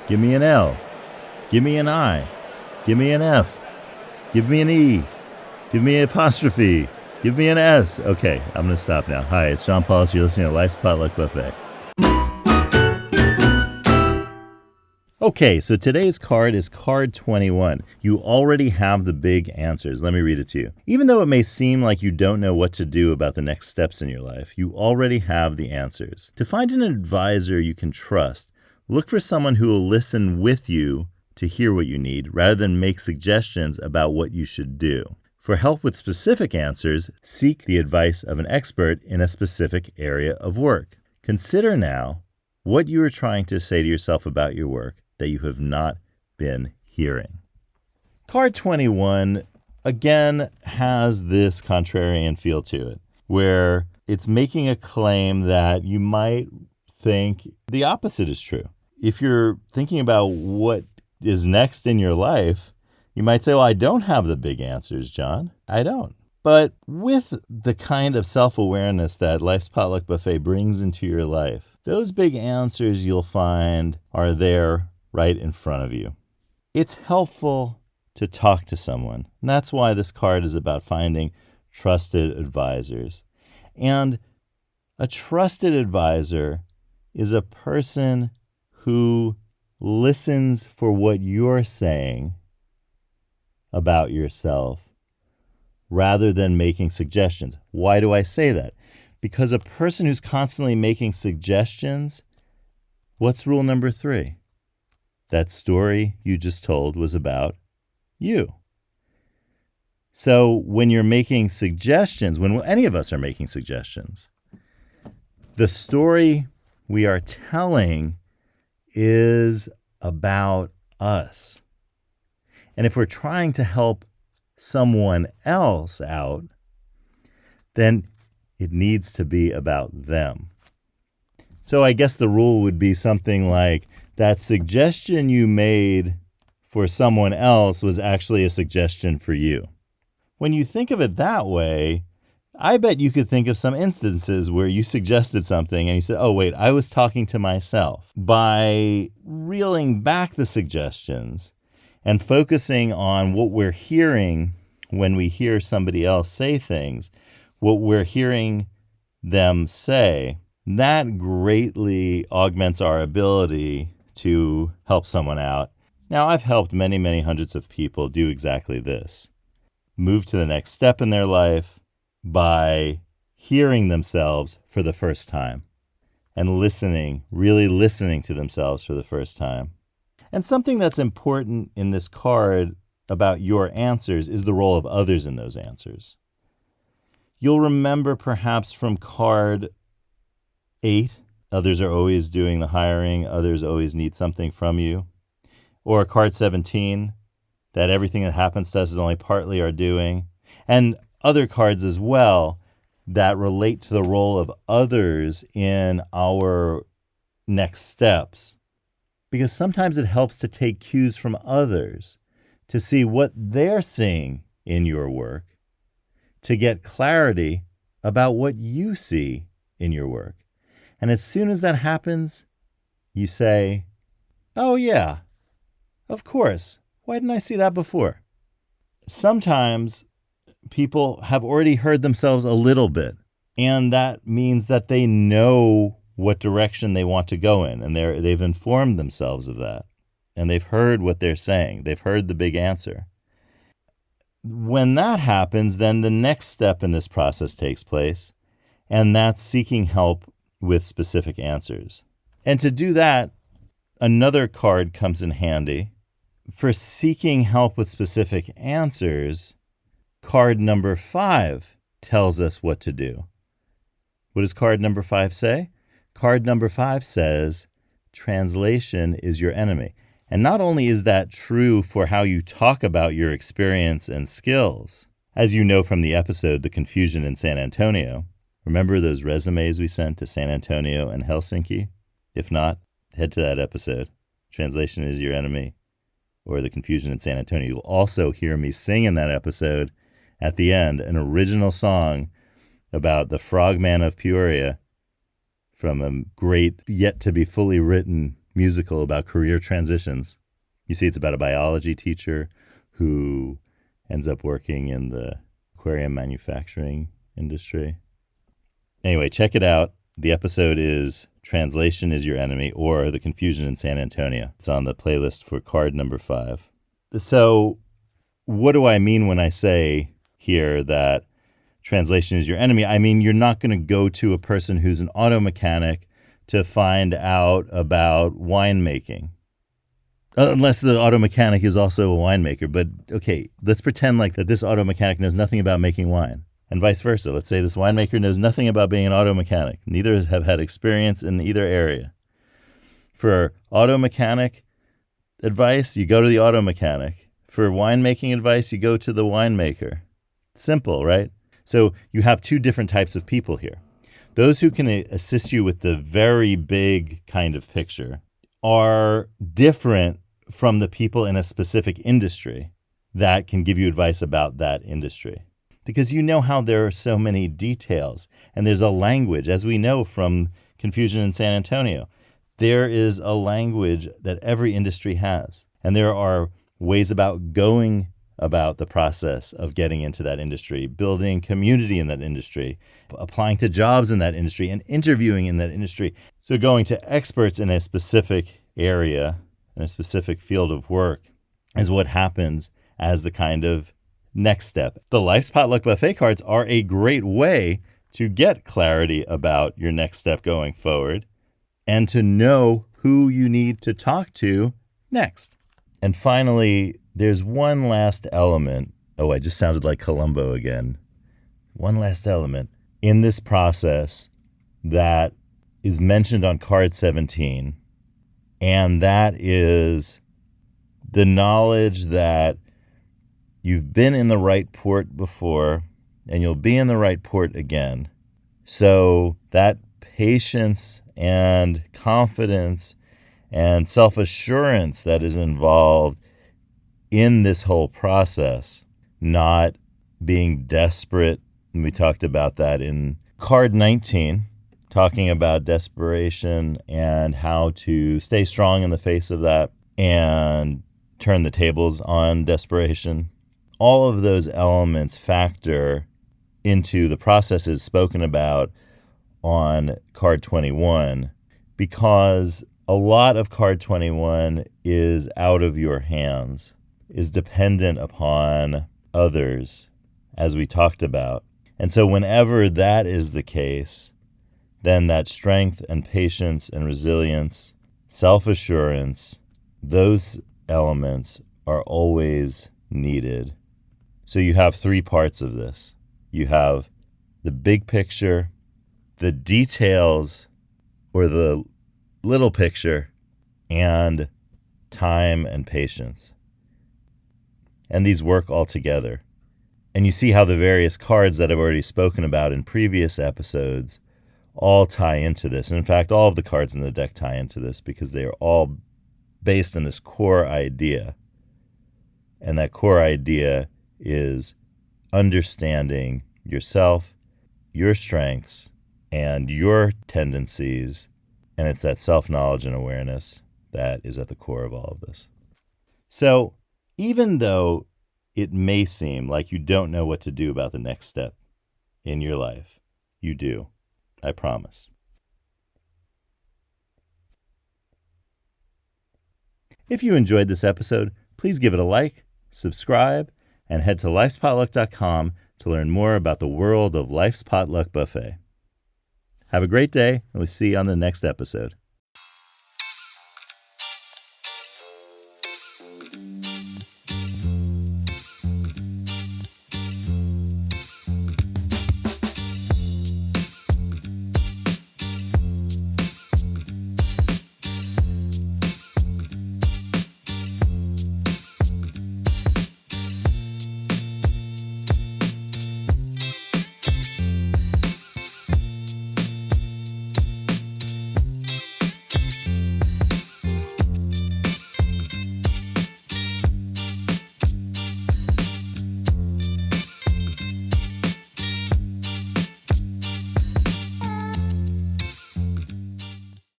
Give me an L. Give me an I. Give me an F. Give me an E. Give me an apostrophe. Give me an S. Okay, I'm going to stop now. Hi, it's Sean Paulus. You're listening to Life's Potluck Buffet. Okay, so today's card is card 21. You already have the big answers. Let me read it to you. Even though it may seem like you don't know what to do about the next steps in your life, you already have the answers. To find an advisor you can trust, look for someone who will listen with you to hear what you need rather than make suggestions about what you should do. For help with specific answers, seek the advice of an expert in a specific area of work. Consider now what you are trying to say to yourself about your work that you have not been hearing. Card 21, again, has this contrarian feel to it, where it's making a claim that you might think the opposite is true. If you're thinking about what is next in your life, you might say, well, I don't have the big answers, John. I don't. But with the kind of self-awareness that Life's Potluck Buffet brings into your life, those big answers you'll find are there right in front of you. It's helpful to talk to someone. And that's why this card is about finding trusted advisors. And a trusted advisor is a person who listens for what you're saying about yourself rather than making suggestions. Why do I say that? Because a person who's constantly making suggestions, what's rule number 3? That story you just told was about you. So when you're making suggestions, when any of us are making suggestions, the story we are telling is about us. And if we're trying to help someone else out, then it needs to be about them. So I guess the rule would be something like, that suggestion you made for someone else was actually a suggestion for you. When you think of it that way, I bet you could think of some instances where you suggested something and you said, oh, wait, I was talking to myself. By reeling back the suggestions and focusing on what we're hearing when we hear somebody else say things, what we're hearing them say, that greatly augments our ability to help someone out. Now, I've helped many, many hundreds of people do exactly this. Move to the next step in their life by hearing themselves for the first time and listening, really listening to themselves for the first time. And something that's important in this card about your answers is the role of others in those answers. You'll remember perhaps from card 8, others are always doing the hiring, others always need something from you. Or card 17, that everything that happens to us is only partly our doing. And other cards as well that relate to the role of others in our next steps. Because sometimes it helps to take cues from others to see what they're seeing in your work, to get clarity about what you see in your work. And as soon as that happens, you say, oh yeah, of course. Why didn't I see that before? Sometimes people have already heard themselves a little bit, and that means that they know what direction they want to go in, and they've informed themselves of that, and they've heard what they're saying. They've heard the big answer. When that happens, then the next step in this process takes place, and that's seeking help with specific answers. And to do that, another card comes in handy. For seeking help with specific answers, card number 5 tells us what to do. What does card number 5 say? Card number 5 says, translation is your enemy. And not only is that true for how you talk about your experience and skills, as you know from the episode, The Confusion in San Antonio. Remember those resumes we sent to San Antonio and Helsinki? If not, head to that episode. Translation is your enemy, or The Confusion in San Antonio. You'll also hear me sing in that episode at the end an original song about the Frogman of Peoria from a great, yet to be fully written musical about career transitions. You see, it's about a biology teacher who ends up working in the aquarium manufacturing industry. Anyway, check it out. The episode is Translation is Your Enemy, or The Confusion in San Antonio. It's on the playlist for card number 5. So what do I mean when I say here that translation is your enemy? I mean, you're not going to go to a person who's an auto mechanic to find out about winemaking. Unless the auto mechanic is also a winemaker. But okay, let's pretend like that this auto mechanic knows nothing about making wine. And vice versa. Let's say this winemaker knows nothing about being an auto mechanic. Neither have had experience in either area. For auto mechanic advice, you go to the auto mechanic. For winemaking advice, you go to the winemaker. Simple, right? So you have two different types of people here. Those who can assist you with the very big kind of picture are different from the people in a specific industry that can give you advice about that industry. Because you know how there are so many details, and there's a language, as we know from Confusion in San Antonio. There is a language that every industry has, and there are ways about going about the process of getting into that industry, building community in that industry, applying to jobs in that industry, and interviewing in that industry. So going to experts in a specific area, in a specific field of work, is what happens as the kind of next step. The Life's Potluck Buffet cards are a great way to get clarity about your next step going forward and to know who you need to talk to next. And finally, there's one last element. Oh, I just sounded like Columbo again. One last element in this process that is mentioned on card 17, and that is the knowledge that you've been in the right port before, and you'll be in the right port again. So that patience and confidence and self-assurance that is involved in this whole process, not being desperate. And we talked about that in card 19, talking about desperation and how to stay strong in the face of that and turn the tables on desperation. All of those elements factor into the processes spoken about on card 21, because a lot of card 21 is out of your hands, is dependent upon others, as we talked about. And so whenever that is the case, then that strength and patience and resilience, self-assurance, those elements are always needed. So you have three parts of this. You have the big picture, the details, or the little picture, and time and patience. And these work all together. And you see how the various cards that I've already spoken about in previous episodes all tie into this. And in fact, all of the cards in the deck tie into this because they are all based on this core idea. And that core idea is understanding yourself, your strengths, and your tendencies. And it's that self-knowledge and awareness that is at the core of all of this. So even though it may seem like you don't know what to do about the next step in your life, you do. I promise. If you enjoyed this episode, please give it a like, subscribe, and head to lifespotluck.com to learn more about the world of Life's Potluck Buffet. Have a great day, and we'll see you on the next episode.